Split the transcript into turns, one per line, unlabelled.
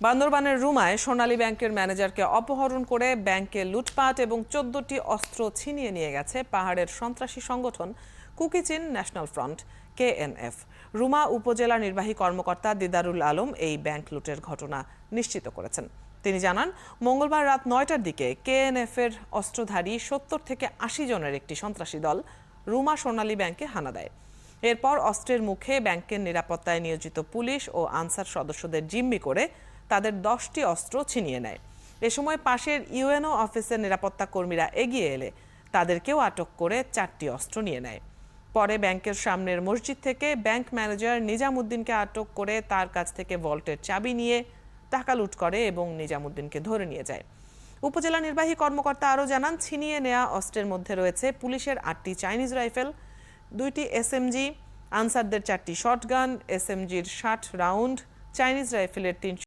বান্দরবানের রুমায় সোনালী ব্যাংকের ম্যানেজারকে অপহরণ করে ব্যাংকে লুটপাট এবং 14টি অস্ত্র ছিনিয়ে নিয়ে গেছে পাহাড়ের সন্ত্রাসী সংগঠন Kuki-Chin national front KNF. Ruma উপজেলা নির্বাহী কর্মকর্তা দিদারুল আলম এই ব্যাংক লুটের ঘটনা নিশ্চিত করেছেন। তিনি জানান, মঙ্গলবার রাত 9টার দিকে কেএনএফ-এর অস্ত্রধারী 70 থেকে 80 জনের একটি সন্ত্রাসী দল রুমা সোনালী ব্যাংকে হানা দেয়। এরপর অস্ত্রের মুখে ব্যাংকের নিরাপত্তায় নিয়োজিত পুলিশ ও আনসার সদস্যদের জিম্মি করে তাদের 10টি অস্ত্র ছিনিয়ে নেয়। এ সময় পাশের ইউএনও অফিসের নিরাপত্তা কর্মীরা এগিয়ে এলে তাদেরকেও আটক করে 4টি অস্ত্র নিয়ে নেয়। পরে ব্যাংকের সামনের মসজিদ থেকে ব্যাংক ম্যানেজার নিজামুদ্দিনকে আটক করে তার কাছ থেকে ভল্টের চাবি নিয়ে টাকা লুট করে এবং নিজামুদ্দিনকে ধরে নিয়ে যায়। উপজেলা নির্বাহী কর্মকর্তা আরও জানান, ছিনিয়ে নেওয়া অস্ত্রের মধ্যে রয়েছে পুলিশের 8টি চাইনিজ রাইফেল, 2টি এসএমজি, আনসারদের 4টি শটগান, এসএমজির 60 রাউন্ড, চাইনিজ রাইফেলের 3